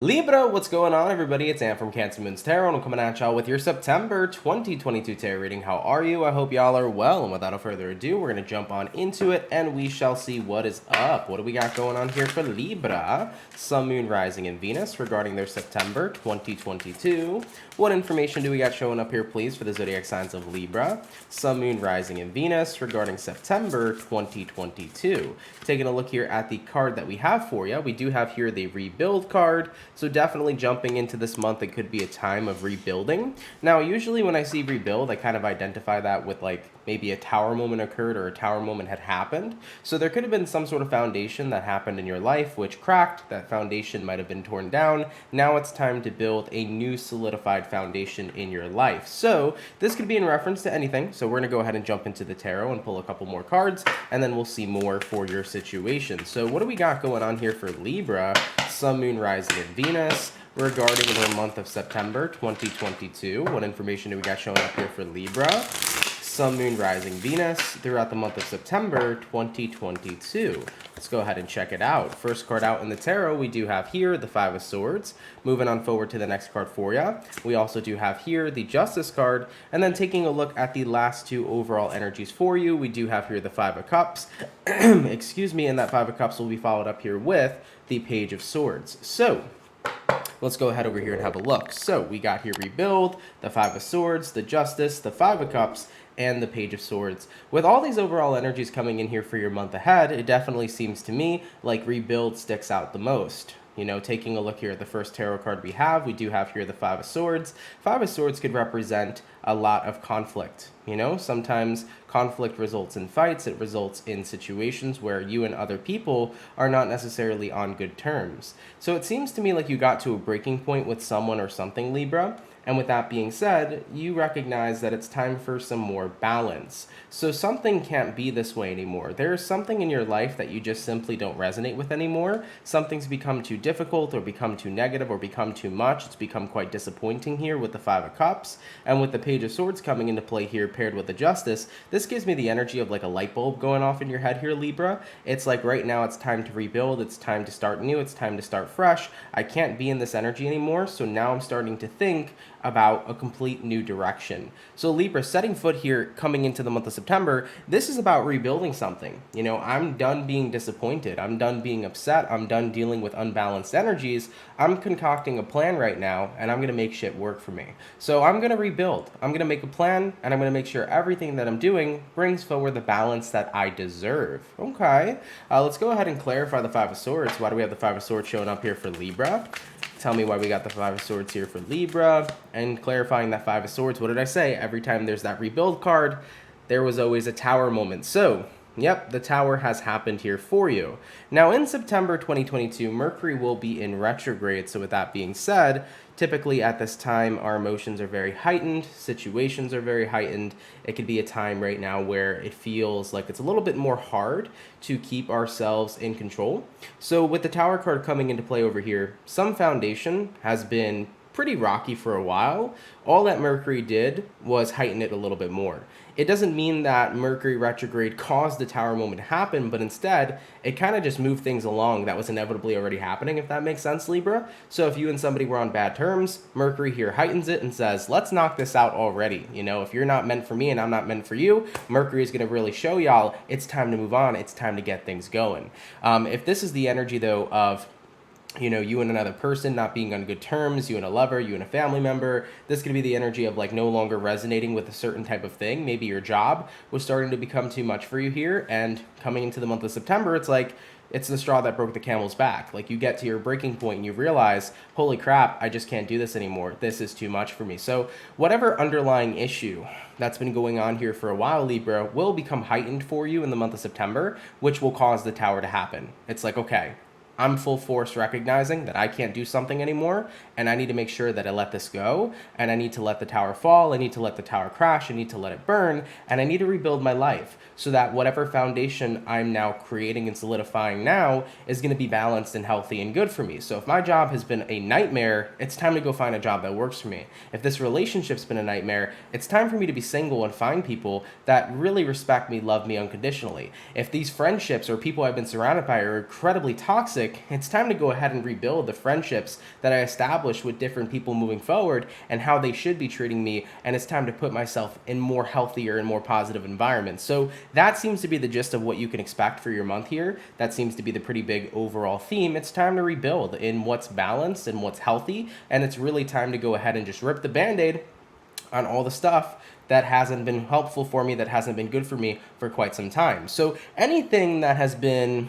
Libra, what's going on, everybody? It's Ann from CancerMoonsTarot, and I'm coming at y'all with your September 2022 tarot reading. How are you? I hope y'all are well, and without further ado, we're going to jump on into it, and we shall see what is up. What do we got going on here for Libra? Sun, Moon, Rising, and Venus regarding their September 2022. What information do we got showing up here, please, for the zodiac signs of Libra? Sun, Moon, Rising, and Venus regarding September 2022. Taking a look here at the card that we have for you, we do have here the Rebuild card. So definitely jumping into this month, it could be a time of rebuilding. Now, usually when I see rebuild, I kind of identify that with like maybe a tower moment occurred or a tower moment had happened. So there could have been some sort of foundation that happened in your life which cracked. That foundation might have been torn down. Now it's time to build a new solidified foundation in your life. So this could be in reference to anything. So we're going to go ahead and jump into the tarot and pull a couple more cards, and then we'll see more for your situation. So what do we got going on here for Libra? Sun, Moon, Rising, and Venus regarding the month of September 2022. What information do we got showing up here for Libra? Sun, Moon, Rising, Venus throughout the month of September 2022. Let's go ahead and check it out. First card out in the tarot, we do have here the Five of Swords. Moving on forward to the next card for you, we also do have here the Justice card. And then taking a look at the last two overall energies for you, we do have here the Five of Cups. Excuse me, and that Five of Cups will be followed up here with the Page of Swords. So let's go ahead over here and have a look. So we got here Rebuild, the Five of Swords, the Justice, the Five of Cups, and the Page of Swords. With all these overall energies coming in here for your month ahead, it definitely seems to me like Rebuild sticks out the most. You know, taking a look here at the first tarot card we do have here the Five of Swords. Five of Swords could represent a lot of conflict. You know, sometimes conflict results in fights. It results in situations where you and other people are not necessarily on good terms. So it seems to me like you got to a breaking point with someone or something, Libra. And with that being said, you recognize that it's time for some more balance. So something can't be this way anymore. There is something in your life that you just simply don't resonate with anymore. Something's become too difficult or become too negative or become too much. It's become quite disappointing here with the Five of Cups. And with the Page of Swords coming into play here paired with the Justice, this gives me the energy of like a light bulb going off in your head here, Libra. It's like right now it's time to rebuild. It's time to start new. It's time to start fresh. I can't be in this energy anymore. So now I'm starting to think about a complete new direction. So Libra, setting foot here coming into the month of September, this is about rebuilding something. You know, I'm done being disappointed. I'm done being upset. I'm done dealing with unbalanced energies. I'm concocting a plan right now, and I'm going to make shit work for me. So I'm going to rebuild. I'm going to make a plan, and I'm going to make sure everything that I'm doing brings forward the balance that I deserve. Okay. Let's go ahead and clarify the Five of Swords. Why do we have the Five of Swords showing up here for Libra? Tell me why we got the Five of Swords here for Libra. And clarifying that Five of Swords, what did I say? Every time there's that rebuild card, there was always a tower moment. So, yep, the tower has happened here for you. Now, in September 2022, Mercury will be in retrograde. So with that being said, typically at this time, our emotions are very heightened, situations are very heightened. It could be a time right now where it feels like it's a little bit more hard to keep ourselves in control. So with the Tower card coming into play over here, some foundation has been pretty rocky for a while. All that Mercury did was heighten it a little bit more. It doesn't mean that Mercury retrograde caused the tower moment to happen, but instead, it kind of just moved things along that was inevitably already happening, if that makes sense, Libra. So if you and somebody were on bad terms, Mercury here heightens it and says, let's knock this out already. You know, if you're not meant for me and I'm not meant for you, Mercury is going to really show y'all it's time to move on. It's time to get things going. If this is the energy, though, of you know, you and another person not being on good terms, you and a lover, you and a family member, this could be the energy of like no longer resonating with a certain type of thing. Maybe your job was starting to become too much for you here, and coming into the month of September, it's like, it's the straw that broke the camel's back. Like you get to your breaking point and you realize, holy crap, I just can't do this anymore. This is too much for me. So whatever underlying issue that's been going on here for a while, Libra, will become heightened for you in the month of September, which will cause the tower to happen. It's like, okay, I'm full force recognizing that I can't do something anymore, and I need to make sure that I let this go, and I need to let the tower fall, I need to let the tower crash, I need to let it burn, and I need to rebuild my life so that whatever foundation I'm now creating and solidifying now is going to be balanced and healthy and good for me. So if my job has been a nightmare, it's time to go find a job that works for me. If this relationship's been a nightmare, it's time for me to be single and find people that really respect me, love me unconditionally. If these friendships or people I've been surrounded by are incredibly toxic, toxic, it's time to go ahead and rebuild the friendships that I established with different people moving forward and how they should be treating me. And it's time to put myself in more healthier and more positive environments. So that seems to be the gist of what you can expect for your month here. That seems to be the pretty big overall theme. It's time to rebuild in what's balanced and what's healthy. And it's really time to go ahead and just rip the Band-Aid on all the stuff that hasn't been helpful for me, that hasn't been good for me for quite some time. So anything that has been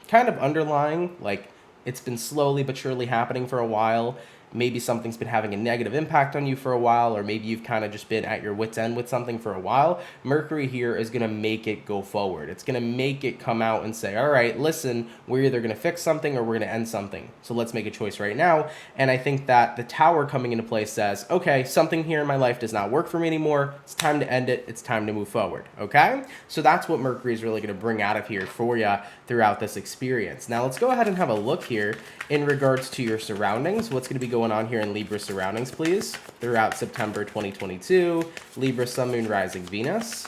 kind of underlying, like it's been slowly but surely happening for a while, maybe something's been having a negative impact on you for a while, or maybe you've kind of just been at your wit's end with something for a while, Mercury here is going to make it go forward. It's going to make it come out and say, all right, listen, we're either going to fix something or we're going to end something. So let's make a choice right now. And I think that the Tower coming into play says, okay, something here in my life does not work for me anymore. It's time to end it. It's time to move forward. Okay? So that's what Mercury is really going to bring out of here for you throughout this experience. Now let's go ahead and have a look here in regards to your surroundings. What's going to be going on here in Libra surroundings, please, throughout September 2022. Libra, Sun, Moon, Rising, Venus.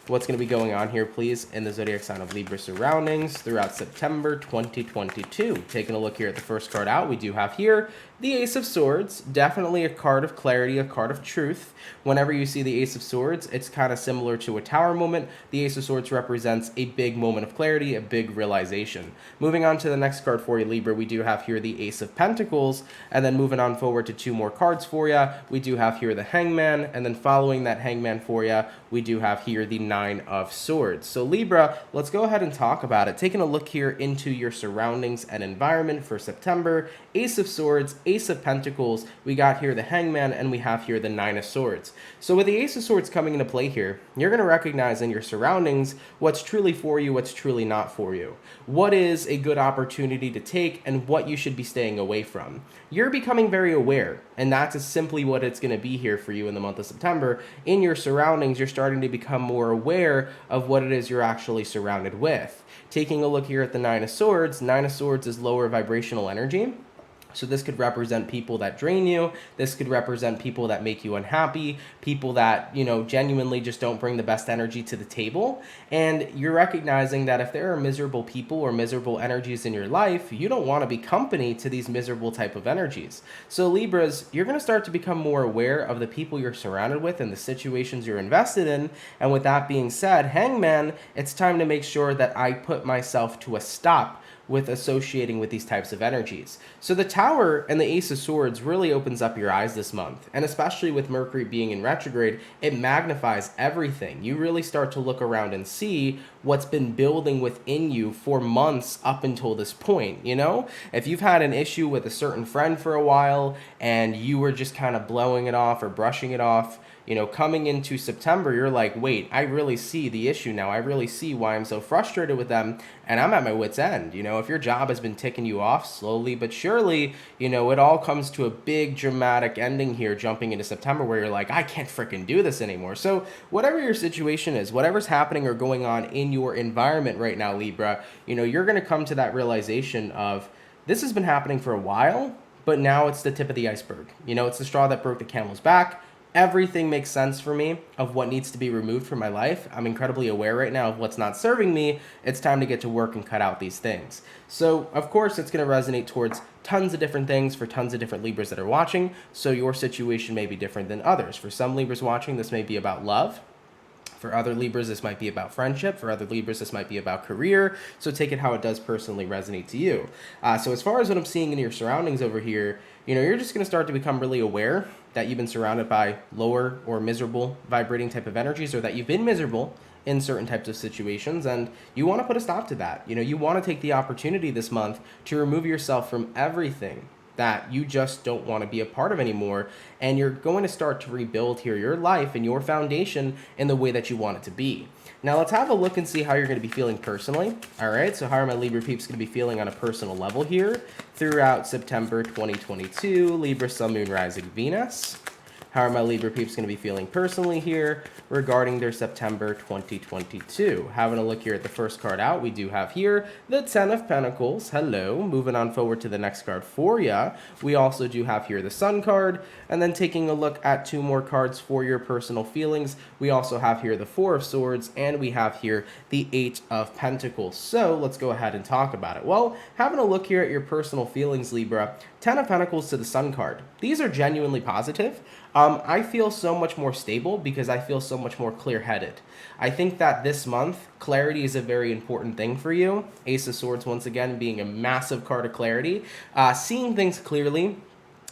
What's going to be going on here, please, in the zodiac sign of Libra surroundings throughout September 2022. Taking a look here at the first card out, we do have here the Ace of Swords, definitely a card of clarity, a card of truth. Whenever you see the Ace of Swords, it's kind of similar to a Tower moment. The Ace of Swords represents a big moment of clarity, a big realization. Moving on to the next card for you, Libra, we do have here the Ace of Pentacles, and then moving on forward to two more cards for you, we do have here the Hangman, and then following that Hangman for you, we do have here the Nine of Swords. So Libra, let's go ahead and talk about it. Taking a look here into your surroundings and environment for September, Ace of Swords, Ace of Pentacles, we got here the Hangman, and we have here the Nine of Swords. So with the Ace of Swords coming into play here, you're going to recognize in your surroundings what's truly for you, what's truly not for you. What is a good opportunity to take and what you should be staying away from. You're becoming very aware, and that's simply what it's going to be here for you in the month of September. In your surroundings, you're starting to become more aware of what it is you're actually surrounded with. Taking a look here at the Nine of Swords is lower vibrational energy. So this could represent people that drain you. This could represent people that make you unhappy, people that, genuinely just don't bring the best energy to the table. And you're recognizing that if there are miserable people or miserable energies in your life, you don't want to be company to these miserable type of energies. So Libras, you're going to start to become more aware of the people you're surrounded with and the situations you're invested in. And with that being said, Hangman, it's time to make sure that I put myself to a stop with associating with these types of energies. So the Tower and the Ace of Swords really opens up your eyes this month, and especially with Mercury being in retrograde, it magnifies everything. You really start to look around and see what's been building within you for months up until this point. If you've had an issue with a certain friend for a while and you were just kind of blowing it off or brushing it off, coming into September, you're like, wait, I really see the issue now. I really see why I'm so frustrated with them, and I'm at my wit's end. If your job has been ticking you off slowly but surely, it all comes to a big dramatic ending here jumping into September where you're like, I can't freaking do this anymore. So whatever your situation is, whatever's happening or going on in your environment right now, Libra, you're going to come to that realization of this has been happening for a while, but now it's the tip of the iceberg. It's the straw that broke the camel's back. Everything makes sense for me of what needs to be removed from my life. I'm incredibly aware right now of what's not serving me. It's time to get to work and cut out these things. So, of course, it's going to resonate towards tons of different things for tons of different Libras that are watching. So your situation may be different than others. For some Libras watching, this may be about love. For other Libras, this might be about friendship. For other Libras, this might be about career. So take it how it does personally resonate to you. So as far as what I'm seeing in your surroundings over here, you're just going to start to become really aware that you've been surrounded by lower or miserable vibrating type of energies, or that you've been miserable in certain types of situations, and you want to put a stop to that. You want to take the opportunity this month to remove yourself from everything that you just don't want to be a part of anymore, and you're going to start to rebuild here your life and your foundation in the way that you want it to be. Now let's have a look and see how you're going to be feeling personally. All right, so how are my Libra peeps going to be feeling on a personal level here throughout September 2022? Libra, Sun, Moon, Rising, Venus. How are my Libra peeps going to be feeling personally here regarding their September 2022? Having a look here at the first card out, we do have here the Ten of Pentacles. Hello. Moving on forward to the next card for ya. We also do have here the Sun card. And then taking a look at two more cards for your personal feelings, we also have here the Four of Swords, and we have here the Eight of Pentacles. So let's go ahead and talk about it. Well, having a look here at your personal feelings, Libra, Ten of Pentacles to the Sun card. These are genuinely positive. I feel so much more stable because I feel so much more clear-headed. I think that this month, clarity is a very important thing for you. Ace of Swords, once again, being a massive card of clarity. Seeing things clearly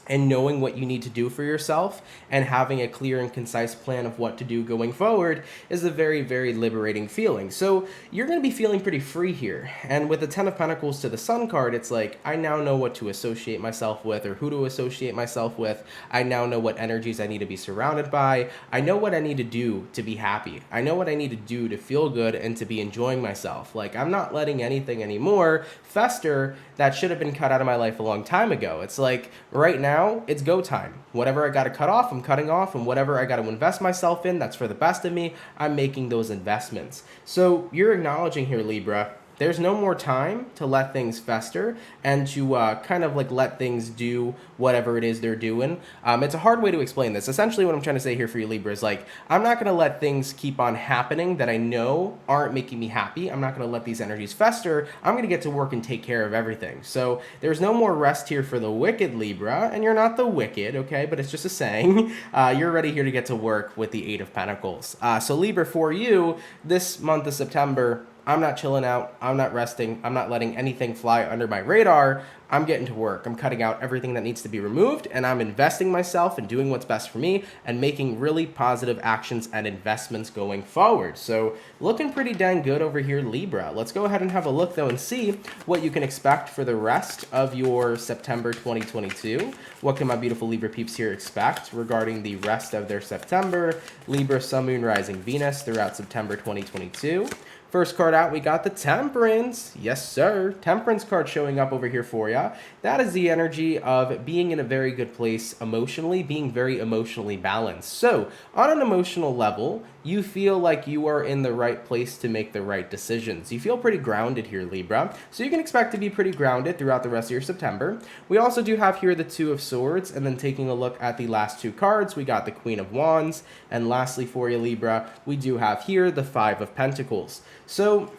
and knowing what you need to do for yourself and having a clear and concise plan of what to do going forward is a very, very liberating feeling. So you're going to be feeling pretty free here. And with the Ten of Pentacles to the Sun card, it's like, I now know what to associate myself with or who to associate myself with. I now know what energies I need to be surrounded by. I know what I need to do to be happy. I know what I need to do to feel good and to be enjoying myself. Like, I'm not letting anything anymore fester that should have been cut out of my life a long time ago. It's like, right now, it's go time. Whatever I got to cut off, I'm cutting off, and whatever I got to invest myself in, that's for the best of me, I'm making those investments. So you're acknowledging here, Libra, there's no more time to let things fester and to kind of like let things do whatever it is they're doing. It's a hard way to explain this. Essentially what I'm trying to say here for you, Libra, is like, I'm not going to let things keep on happening that I know aren't making me happy. I'm not going to let these energies fester. I'm going to get to work and take care of everything. So there's no more rest here for the wicked, Libra, and you're not the wicked, okay? But it's just a saying. You're ready here to get to work with the Eight of Pentacles. So Libra, for you, this month of September, I'm not chilling out. I'm not resting. I'm not letting anything fly under my radar. I'm getting to work. I'm cutting out everything that needs to be removed, and I'm investing myself and doing what's best for me and making really positive actions and investments going forward. So looking pretty dang good over here, Libra. Let's go ahead and have a look, though, and see what you can expect for the rest of your September 2022. What can my beautiful Libra peeps here expect regarding the rest of their September? Libra, Sun, Moon, Rising, Venus throughout September 2022. First card out, we got the Temperance. Yes, sir. Temperance card showing up over here for ya. That is the energy of being in a very good place emotionally, being very emotionally balanced. So, on an emotional level, you feel like you are in the right place to make the right decisions. You feel pretty grounded here, Libra. So you can expect to be pretty grounded throughout the rest of your September. We also do have here the Two of Swords, and then taking a look at the last two cards, we got the Queen of Wands. And lastly for you, Libra, we do have here the Five of Pentacles. So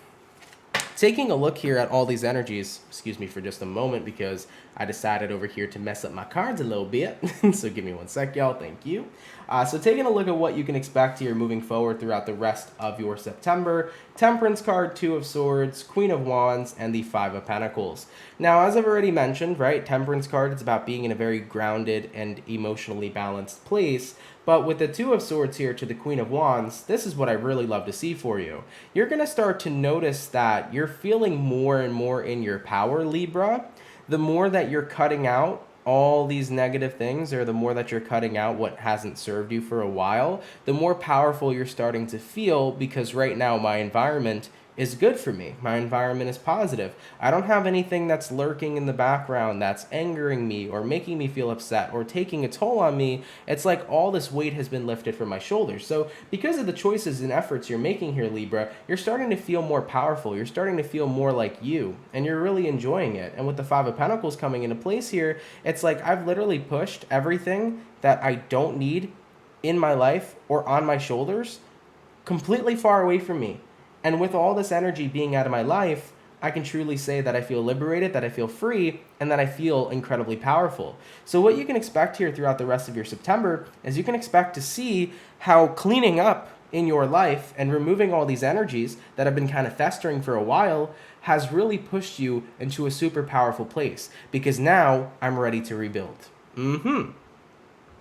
taking a look here at all these energies, excuse me for just a moment because I decided over here to mess up my cards a little bit. So give me one sec, y'all. Thank you. So taking a look at what you can expect here moving forward throughout the rest of your September. Temperance card, Two of Swords, Queen of Wands, and the Five of Pentacles. Now, as I've already mentioned, right, Temperance card, it's about being in a very grounded and emotionally balanced place. But with the Two of Swords here to the Queen of Wands, this is what I really love to see for you. You're going to start to notice that you're feeling more and more in your power, Libra. The more that you're cutting out all these negative things, or the more that you're cutting out what hasn't served you for a while, the more powerful you're starting to feel, because right now my environment is good for me. My environment is positive. I don't have anything that's lurking in the background that's angering me or making me feel upset or taking a toll on me. It's like all this weight has been lifted from my shoulders. So because of the choices and efforts you're making here, Libra, you're starting to feel more powerful. You're starting to feel more like you, and you're really enjoying it. And with the Five of Pentacles coming into place here, it's like I've literally pushed everything that I don't need in my life or on my shoulders completely far away from me. And with all this energy being out of my life, I can truly say that I feel liberated, that I feel free, and that I feel incredibly powerful. So what you can expect here throughout the rest of your September is you can expect to see how cleaning up in your life and removing all these energies that have been kind of festering for a while has really pushed you into a super powerful place, because now I'm ready to rebuild. You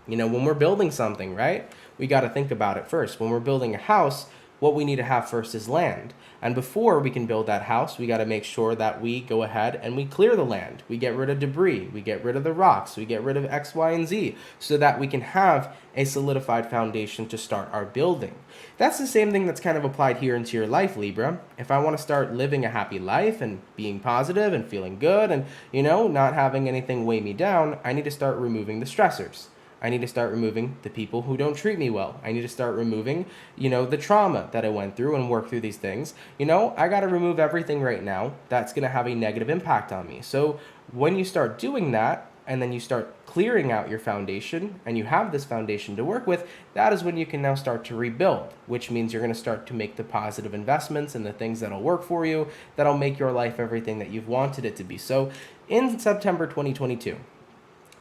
know, when we're building something, right, we got to think about it first. When we're building a house, what we need to have first is land. And before we can build that house, we got to make sure that we go ahead and we clear the land. We get rid of debris. We get rid of the rocks. We get rid of X, Y, and Z so that we can have a solidified foundation to start our building. That's the same thing that's kind of applied here into your life, Libra. If I want to start living a happy life and being positive and feeling good and, you know, not having anything weigh me down, I need to start removing the stressors. I need to start removing the people who don't treat me well. I need to start removing, the trauma that I went through and work through these things. I got to remove everything right now that's going to have a negative impact on me. So when you start doing that, and then you start clearing out your foundation, and you have this foundation to work with, that is when you can now start to rebuild, which means you're going to start to make the positive investments and the things that'll work for you, that'll make your life everything that you've wanted it to be. So in September 2022,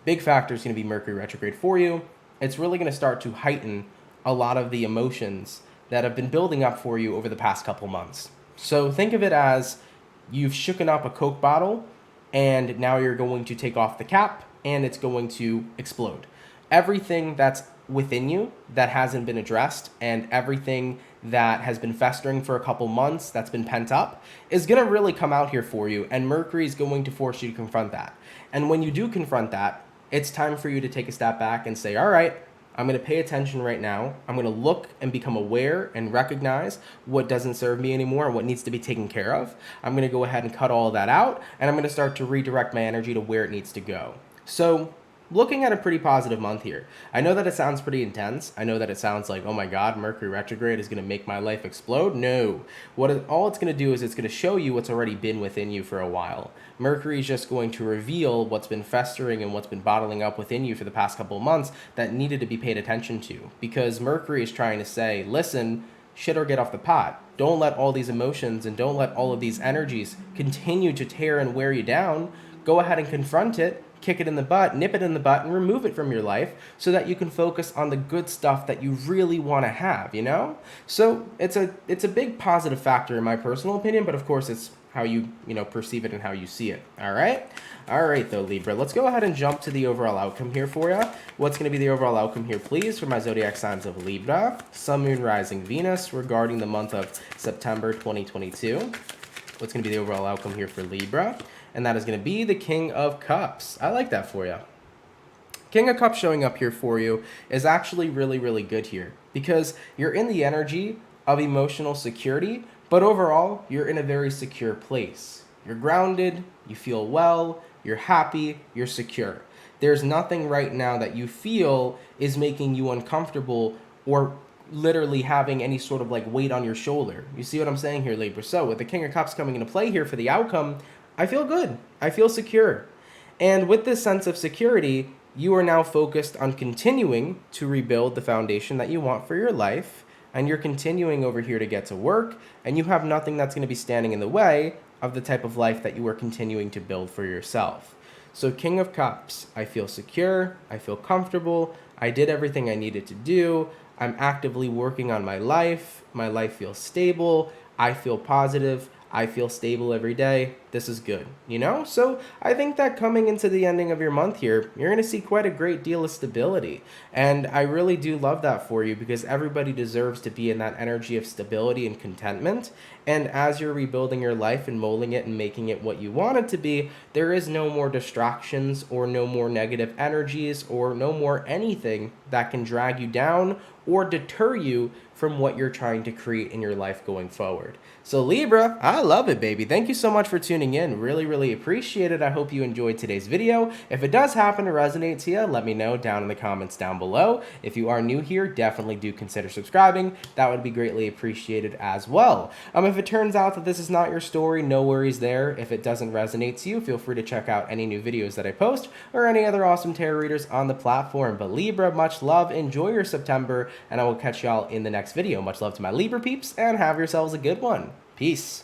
big factor is going to be Mercury retrograde for you. It's really going to start to heighten a lot of the emotions that have been building up for you over the past couple months. So think of it as you've shooken up a Coke bottle, and now you're going to take off the cap and it's going to explode. Everything that's within you that hasn't been addressed, and everything that has been festering for a couple months that's been pent up, is going to really come out here for you, and Mercury is going to force you to confront that. And when you do confront that, it's time for you to take a step back and say, all right, I'm going to pay attention right now. I'm going to look and become aware and recognize what doesn't serve me anymore and what needs to be taken care of. I'm going to go ahead and cut all of that out, and I'm going to start to redirect my energy to where it needs to go. So looking at a pretty positive month here. I know that it sounds pretty intense. I know that it sounds like, oh my God, Mercury retrograde is going to make my life explode. No. All it's going to do is it's going to show you what's already been within you for a while. Mercury is just going to reveal what's been festering and what's been bottling up within you for the past couple of months that needed to be paid attention to. Because Mercury is trying to say, listen, shit or get off the pot. Don't let all these emotions and don't let all of these energies continue to tear and wear you down. Go ahead and confront it, kick it in the butt, nip it in the butt, and remove it from your life so that you can focus on the good stuff that you really want to have, So it's a big positive factor in my personal opinion, but of course it's how you, perceive it and how you see it. All right, though, Libra. Let's go ahead and jump to the overall outcome here for you. What's going to be the overall outcome here, please, for my zodiac signs of Libra, Sun, Moon, Rising, Venus, regarding the month of September 2022? What's going to be the overall outcome here for Libra? And that is going to be the King of Cups. I like that for you. King of Cups showing up here for you is actually really, really good here because you're in the energy of emotional security, but overall, you're in a very secure place. You're grounded, you feel well, you're happy, you're secure. There's nothing right now that you feel is making you uncomfortable or literally having any sort of weight on your shoulder. You see what I'm saying here, Libra? So with the King of Cups coming into play here for the outcome, I feel good. I feel secure. And with this sense of security, you are now focused on continuing to rebuild the foundation that you want for your life, and you're continuing over here to get to work, and you have nothing that's going to be standing in the way of the type of life that you are continuing to build for yourself. So King of Cups, I feel secure, I feel comfortable, I did everything I needed to do, I'm actively working on my life feels stable, I feel positive, I feel stable every day. This is good, So I think that coming into the ending of your month here, you're going to see quite a great deal of stability. And I really do love that for you because everybody deserves to be in that energy of stability and contentment. And as you're rebuilding your life and molding it and making it what you want it to be, there is no more distractions or no more negative energies or no more anything that can drag you down or deter you from what you're trying to create in your life going forward. So Libra, I love it, baby. Thank you so much for tuning in. Really, really appreciate it. I hope you enjoyed today's video. If it does happen to resonate to you, let me know down in the comments down below. If you are new here, definitely do consider subscribing. That would be greatly appreciated as well. If it turns out that this is not your story, no worries there. If it doesn't resonate to you, feel free to check out any new videos that I post or any other awesome tarot readers on the platform. But Libra, much love. Enjoy your September, and I will catch y'all in the next video. Much love to my Libra peeps, and have yourselves a good one. Peace.